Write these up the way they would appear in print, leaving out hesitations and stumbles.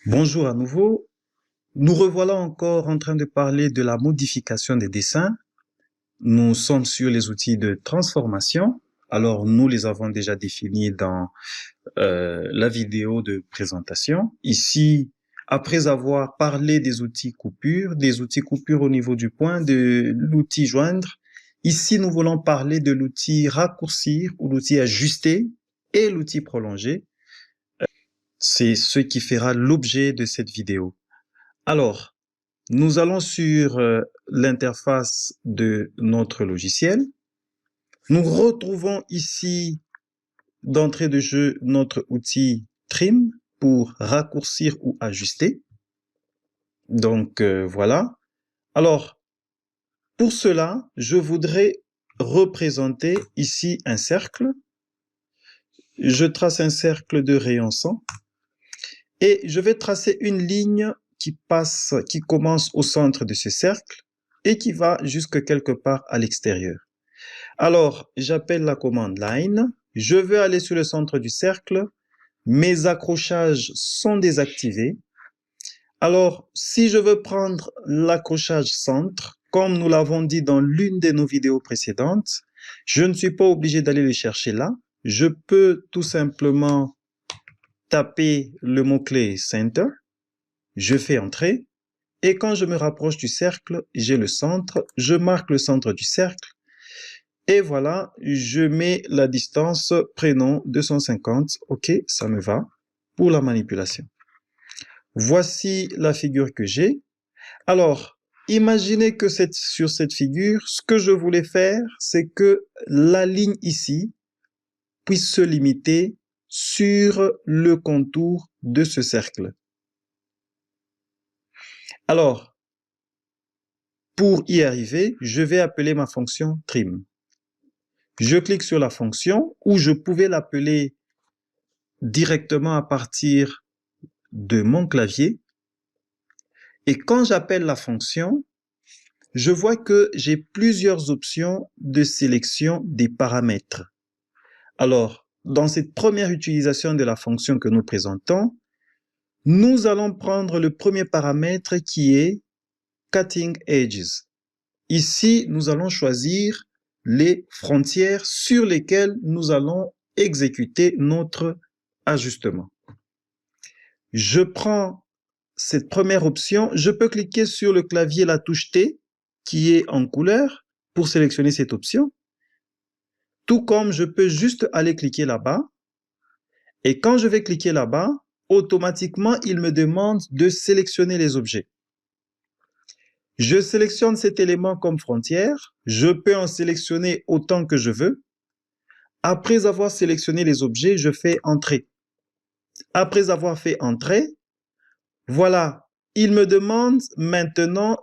Bonjour à nouveau. Nous revoilà encore en train de parler de la modification des dessins. Nous sommes sur les outils de transformation. Alors, nous les avons déjà définis dans la vidéo de présentation. Ici, après avoir parlé des outils coupure au niveau du point, de l'outil joindre, ici, nous voulons parler de l'outil raccourcir ou l'outil ajuster et l'outil prolonger. C'est ce qui fera l'objet de cette vidéo. Alors, nous allons sur l'interface de notre logiciel. Nous retrouvons ici d'entrée de jeu notre outil Trim pour raccourcir ou ajuster. Donc voilà. Alors, pour cela, je voudrais représenter ici un cercle. Je trace un cercle de rayon 100 et je vais tracer une ligne qui commence au centre de ce cercle et qui va jusque quelque part à l'extérieur. Alors, j'appelle la commande line. Je veux aller sur le centre du cercle. Mes accrochages sont désactivés. Alors, si je veux prendre l'accrochage centre, comme nous l'avons dit dans l'une de nos vidéos précédentes, je ne suis pas obligé d'aller le chercher là. Je peux tout simplement taper le mot-clé Center. Je fais entrer. Et quand je me rapproche du cercle, j'ai le centre. Je marque le centre du cercle. Et voilà, je mets la distance prénom 250. OK, ça me va pour la manipulation. Voici la figure que j'ai. Alors, imaginez que sur cette figure, ce que je voulais faire, c'est que la ligne ici puisse se limiter sur le contour de ce cercle. Alors, pour y arriver, je vais appeler ma fonction trim. Je clique sur la fonction ou je pouvais l'appeler directement à partir de mon clavier. Et quand j'appelle la fonction, je vois que j'ai plusieurs options de sélection des paramètres. Alors, dans cette première utilisation de la fonction que nous présentons, nous allons prendre le premier paramètre qui est Cutting Edges. Ici, nous allons choisir les frontières sur lesquelles nous allons exécuter notre ajustement. Je prends cette première option. Je peux cliquer sur le clavier la touche T qui est en couleur pour sélectionner cette option. Tout comme je peux juste aller cliquer là-bas. Et quand je vais cliquer là-bas, automatiquement, il me demande de sélectionner les objets. Je sélectionne cet élément comme frontière. Je peux en sélectionner autant que je veux. Après avoir sélectionné les objets, je fais entrer. Après avoir fait entrer, voilà, il me demande maintenant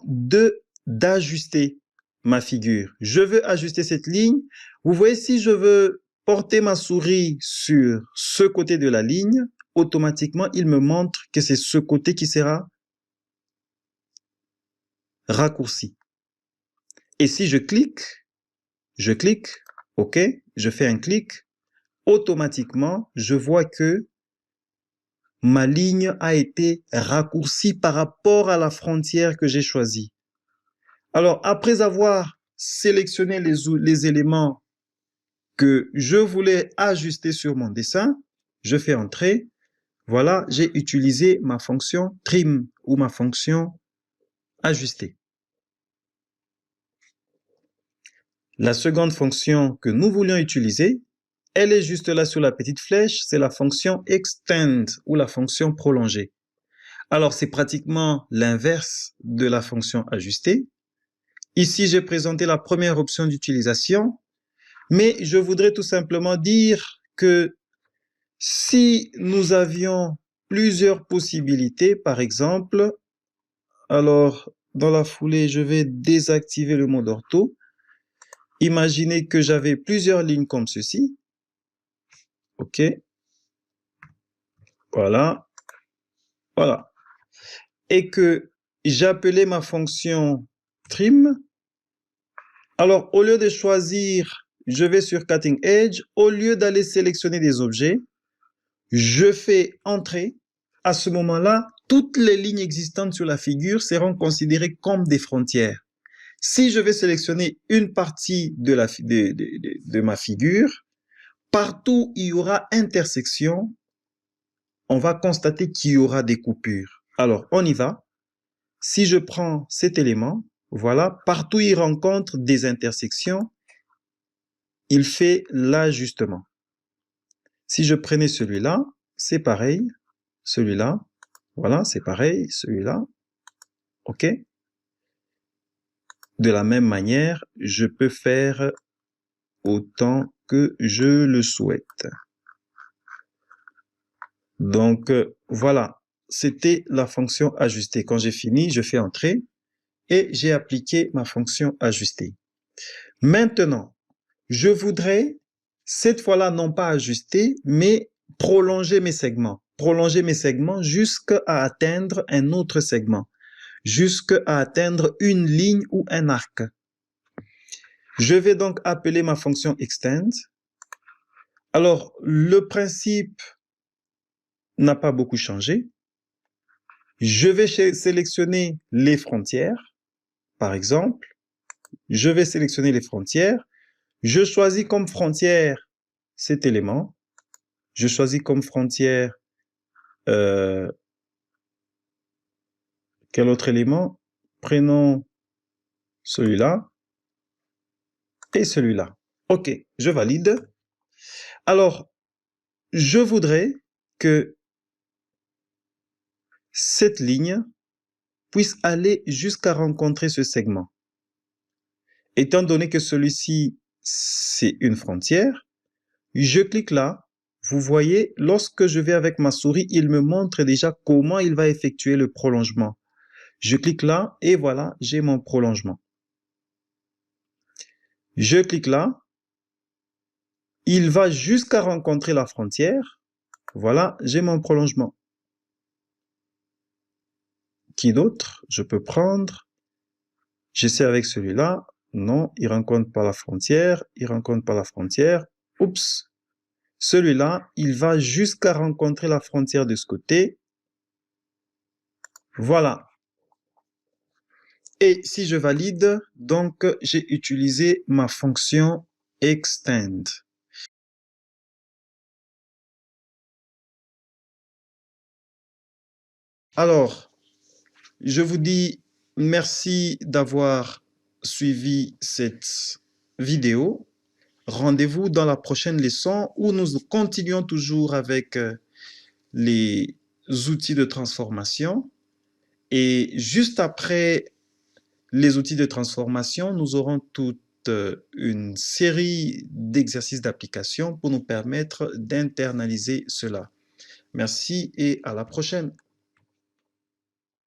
d'ajuster ma figure. Je veux ajuster cette ligne. Vous voyez, si je veux porter ma souris sur ce côté de la ligne, automatiquement, il me montre que c'est ce côté qui sera raccourci. Et si je clique, OK, je fais un clic, automatiquement, je vois que ma ligne a été raccourcie par rapport à la frontière que j'ai choisie. Alors, après avoir sélectionné les éléments que je voulais ajuster sur mon dessin, je fais entrer. Voilà, j'ai utilisé ma fonction trim ou ma fonction ajuster. La seconde fonction que nous voulions utiliser, elle est juste là sur la petite flèche, c'est la fonction extend ou la fonction prolonger. Alors, c'est pratiquement l'inverse de la fonction ajuster. Ici, j'ai présenté la première option d'utilisation, mais je voudrais tout simplement dire que si nous avions plusieurs possibilités, par exemple, alors dans la foulée, je vais désactiver le mode ortho. Imaginez que j'avais plusieurs lignes comme ceci. OK. Voilà. Voilà. Et que j'appelais ma fonction trim. Alors, au lieu de choisir, je vais sur Cutting Edge. Au lieu d'aller sélectionner des objets, je fais entrer. À ce moment-là, toutes les lignes existantes sur la figure seront considérées comme des frontières. Si je vais sélectionner une partie de ma figure, partout où il y aura intersection, on va constater qu'il y aura des coupures. Alors, on y va. Si je prends cet élément, voilà, partout où il rencontre des intersections, il fait l'ajustement. Si je prenais celui-là, c'est pareil. Celui-là, voilà, c'est pareil. Celui-là, OK. De la même manière, je peux faire autant que je le souhaite. Donc, voilà, c'était la fonction ajuster. Quand j'ai fini, je fais entrer et j'ai appliqué ma fonction ajuster. Maintenant, je voudrais, cette fois-là, non pas ajuster, mais prolonger mes segments. Prolonger mes segments jusqu'à atteindre un autre segment, jusqu'à atteindre une ligne ou un arc. Je vais donc appeler ma fonction extend. Alors, le principe n'a pas beaucoup changé. Je vais sélectionner les frontières, par exemple. Je vais sélectionner les frontières. Je choisis comme frontière cet élément. Je choisis comme frontière quel autre élément? Prenons celui-là et celui-là. OK, je valide. Alors, je voudrais que cette ligne puisse aller jusqu'à rencontrer ce segment. Étant donné que celui-ci, c'est une frontière, je clique là. Vous voyez, lorsque je vais avec ma souris, il me montre déjà comment il va effectuer le prolongement. Je clique là et voilà, j'ai mon prolongement. Je clique là. Il va jusqu'à rencontrer la frontière. Voilà, j'ai mon prolongement. Qui d'autre je peux prendre? J'essaie avec celui-là. Non, il rencontre pas la frontière. Il rencontre pas la frontière. Oups. Celui-là, il va jusqu'à rencontrer la frontière de ce côté. Voilà. Et si je valide, donc j'ai utilisé ma fonction extend. Alors, je vous dis merci d'avoir suivi cette vidéo. Rendez-vous dans la prochaine leçon où nous continuons toujours avec les outils de transformation. Et juste après les outils de transformation, nous aurons toute une série d'exercices d'application pour nous permettre d'internaliser cela. Merci et à la prochaine.